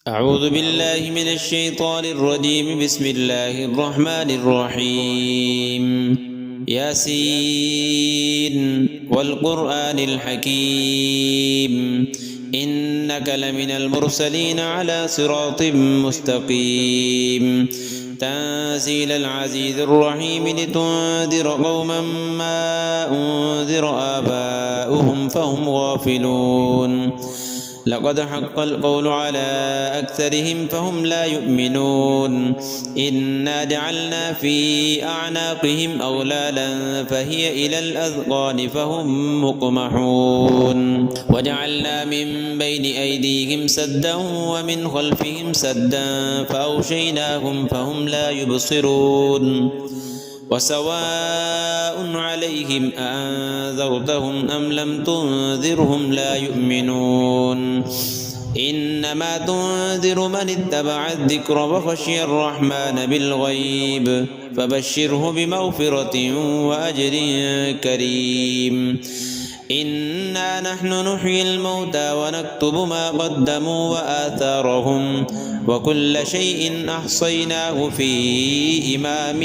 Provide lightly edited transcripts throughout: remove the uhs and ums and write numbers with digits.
أعوذ بالله من الشيطان الرجيم. بسم الله الرحمن الرحيم. ياسين والقرآن الحكيم إنك لمن المرسلين على صراط مستقيم تنزيل العزيز الرحيم لتنذر قوما ما أنذر آباؤهم فهم غافلون. لقد حق القول على أكثرهم فهم لا يؤمنون. إنا جعلنا في أعناقهم أغلالا فهي إلى الأذقان فهم مقمحون. وجعلنا من بين أيديهم سدا ومن خلفهم سدا فأغشيناهم فهم لا يبصرون. وسواء عليهم أأنذرتهم أم لم تنذرهم لا يؤمنون. إنما تنذر من اتبع الذكر وخشي الرحمن بالغيب فبشره بمغفرة وأجر كريم. إنا نحن نحيي الموتى ونكتب ما قدموا وآثارهم وكل شيء أحصيناه في إمام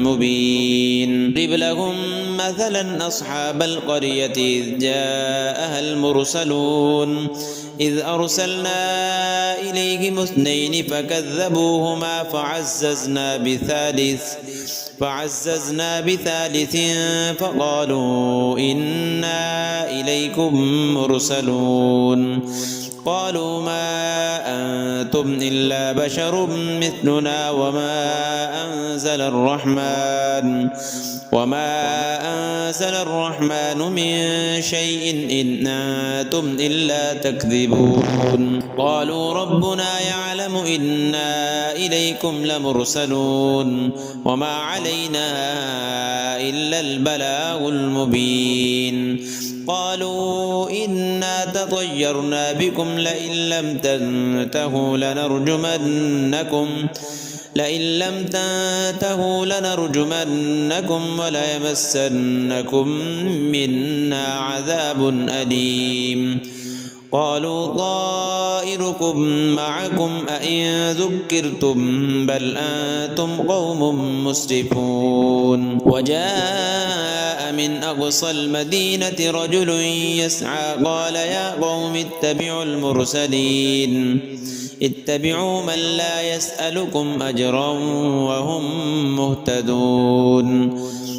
مبين. اضرب لهم مثلا أصحاب القرية إذ جاءها المرسلون إذ أرسلنا إليهم اثنين فكذبوهما فعززنا بثالث فقالوا إنا إليكم مرسلون. قالوا ما أنتم إلا بشر مثلنا وما أنزل الرحمن من شيء إن أنتم إلا تكذبون. قالوا ربنا يعلم إنا إليكم لمرسلون وما علينا إلا البلاغ المبين. قالوا إنا تطيرنا بكم لئن لم تنتهوا لنرجمنكم وليمسنكم منا عذاب أليم. قالوا طائركم معكم أئن ذكرتم بل أنتم قوم مسرفون. وجاء من أقصى المدينة رجل يسعى قال يا قوم اتبعوا المرسلين اتبعوا من لا يسألكم أجرا وهم مهتدون.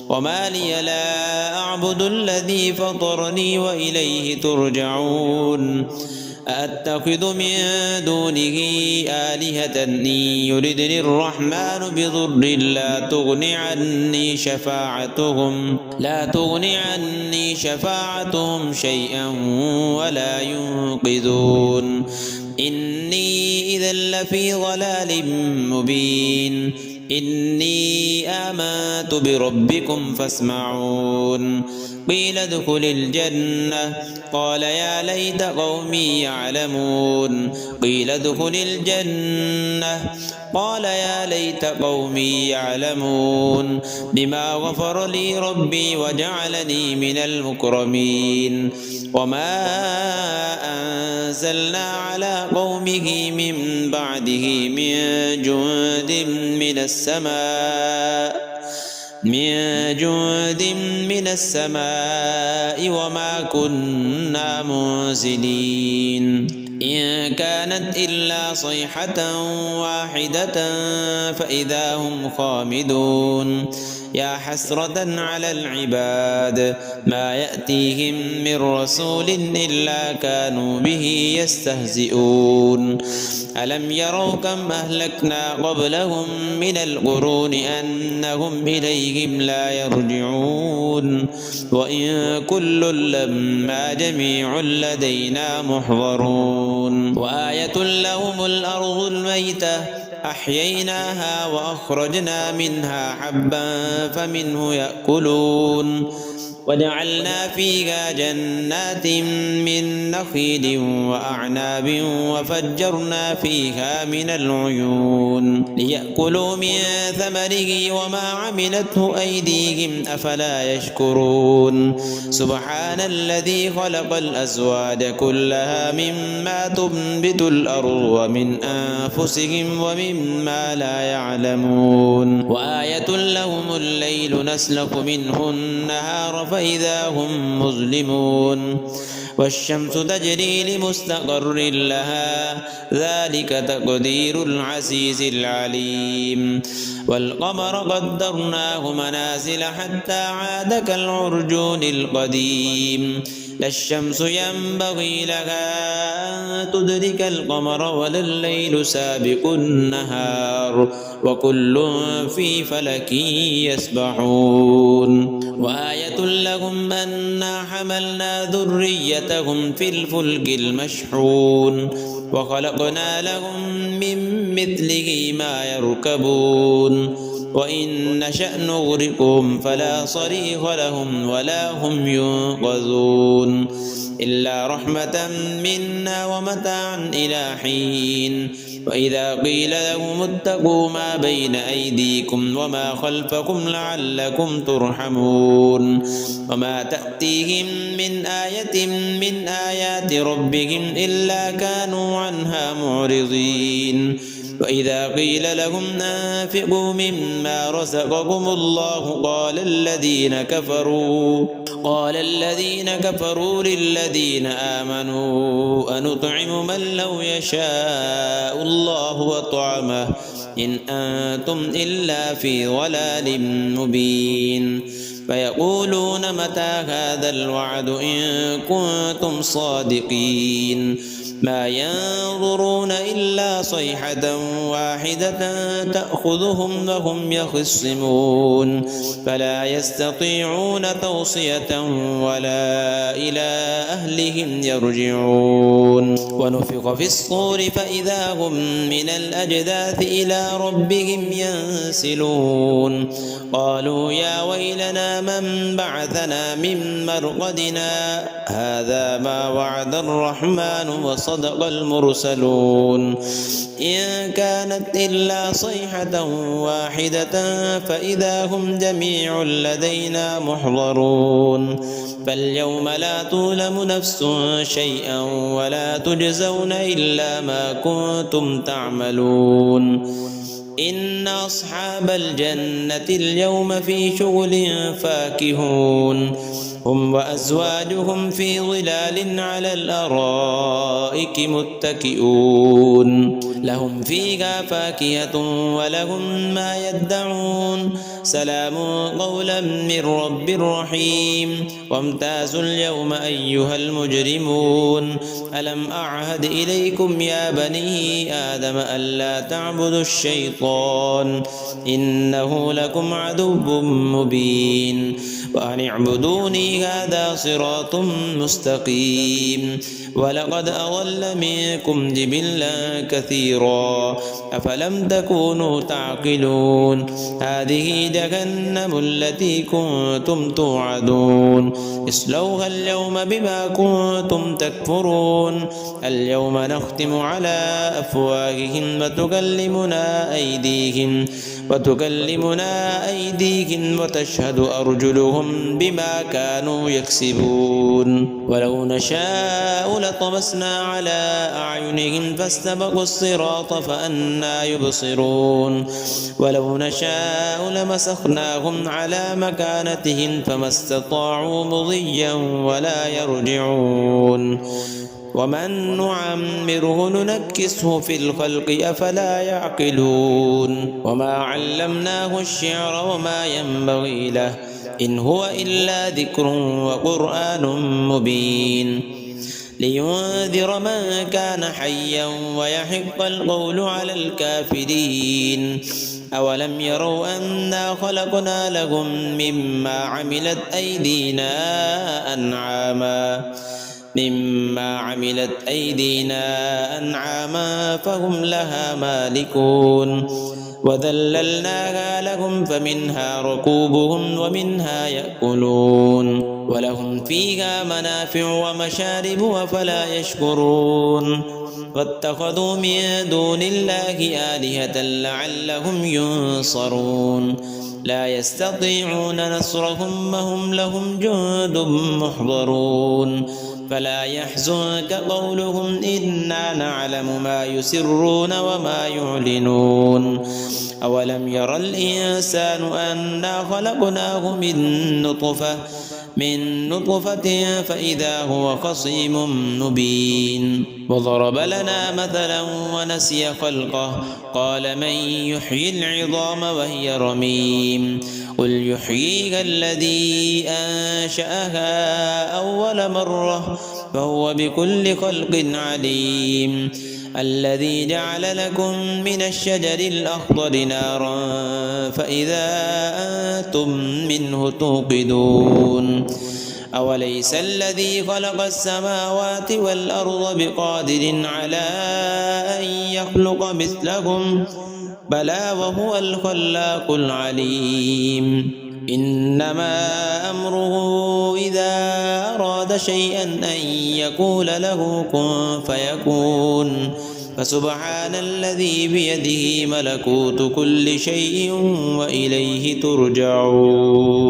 وما لي لا أعبد الذي فطرني وإليه ترجعون. أأتخذ من دونه آلهة إن يردني الرحمن بضر لا تغني عني شفاعتهم شيئا ولا ينقذون. إني إذا لفي ضلال مبين. إني آمنت بربكم فاسمعون. قيل ادخل الجنة قال يا ليت قومي يعلمون. قيل ادخل الجنة قال يا ليت قومي يعلمون بما غفر لي ربي وجعلني من المكرمين. وما أنزلنا على قومه من بعده من جند من السماء وما كنا منزلين. إن كانت إلا صيحة واحدة فإذا هم خامدون. يا حسرة على العباد ما يأتيهم من رسول إلا كانوا به يستهزئون. ألم يروا كم أهلكنا قبلهم من القرون أنهم إليهم لا يرجعون. وإن كل لما جميع لدينا محضرون. وآية لهم الأرض الميتة أحييناها وأخرجنا منها حبا فمنه يأكلون وجعلنا فيها جنات من نخيل وأعناب وفجرنا فيها من العيون ليأكلوا من ثمره وما عملته أيديهم أفلا يشكرون سبحان الذي خلق الأزواج كلها مما تنبت الأرض ومن أنفسهم ومما لا يعلمون وآية لهم الليل نسلك منه النهار فإذا هم مظلمون والشمس تجري لمستقر لها ذلك تقدير العزيز العليم والقمر قدرناه منازل حتى عاد كالعرجون القديم لا الشمس ينبغي لها أن تدرك القمر ولا الليل سابق النهار وكل في فلك يسبحون وآية لهم أنا حملنا ذريتهم في الفلك المشحون وخلقنا لهم من مثله ما يركبون وإن نشأ نغرقهم فلا صريخ لهم ولا هم ينقذون إلا رحمة منا ومتاعا إلى حين وإذا قيل لهم اتقوا ما بين أيديكم وما خلفكم لعلكم ترحمون وما تأتيهم من آية من آيات ربهم إلا كانوا عنها معرضين وإذا قيل لهم أنفقوا مما رزقكم الله قال الذين كفروا للذين آمنوا أنطعم من لو يشاء الله وطعمه إن أنتم إلا في ضلال مبين فيقولون متى هذا الوعد إن كنتم صادقين ما ينظرون إلا صيحة واحدة تأخذهم وهم يخصمون فلا يستطيعون توصية ولا إلى أهلهم يرجعون ونفخ في الصور فإذا هم من الأجداث إلى ربهم ينسلون قالوا يا ويلنا من بعثنا من مرقدنا هذا ما وعد الرحمن وصدق المرسلون إن كانت إلا صيحة واحدة فإذا هم جميع لدينا محضرون فاليوم لا تظلم نفس شيئا ولا تجزون إلا ما كنتم تعملون إن أصحاب الجنة اليوم في شغل فاكهون هم وأزواجهم في ظلال على الأرائك متكئون لهم فيها فاكهة ولهم ما يدعون سلام قولا من رب رحيم وامتازوا اليوم أيها المجرمون ألم أعهد إليكم يا بني آدم ألا تعبدوا الشيطان إنه لكم عدو مبين وأن اعبدوني هذا صراط مستقيم ولقد أضل منكم جبلا كثيرا أفلم تكونوا تعقلون هذه جهنم التي كنتم توعدون اصلوها اليوم بما كنتم تكفرون اليوم نختم على أفواههم وتكلمنا أيديهم وتشهد أرجلهم بما كانوا يكسبون ولو نشاء لطمسنا على أعينهم فاستبقوا الصراط فأنى يبصرون ولو نشاء لمسخناهم على مكانتهم فما استطاعوا مضيا ولا يرجعون ومن نعمره ننكسه في الخلق أفلا يعقلون وما علمناه الشعر وما ينبغي له إن هو إلا ذكر وقرآن مبين لينذر من كان حيا ويحق القول على الكافرين أولم يروا أنا خلقنا لهم مما عملت أيدينا أنعاما فهم لها مالكون وذللناها لهم فمنها ركوبهم ومنها يأكلون ولهم فيها منافع ومشارب أفلا يشكرون واتخذوا من دون الله آلهة لعلهم ينصرون لا يستطيعون نصرهم وهم لهم جند محضرون فلا يحزنك قولهم إنا نعلم ما يسرون وما يعلنون أولم ير الإنسان أنا خلقناه من نطفة فإذا هو خصيم مبين وضرب لنا مثلا ونسي خلقه قال من يحيي العظام وهي رميم قل يحييها الذي أنشأها أول مرة فهو بكل خلق عليم الذي جعل لكم من الشجر الأخضر نارا فإذا أنتم منه توقدون أوليس الذي خلق السماوات والأرض بقادر على أن يخلق مثلهم بلى وهو الخلاق العليم إنما أمره إذا أراد شيئا أن يقول له كن فيكون فسبحان الذي بيده ملكوت كل شيء وإليه ترجعون.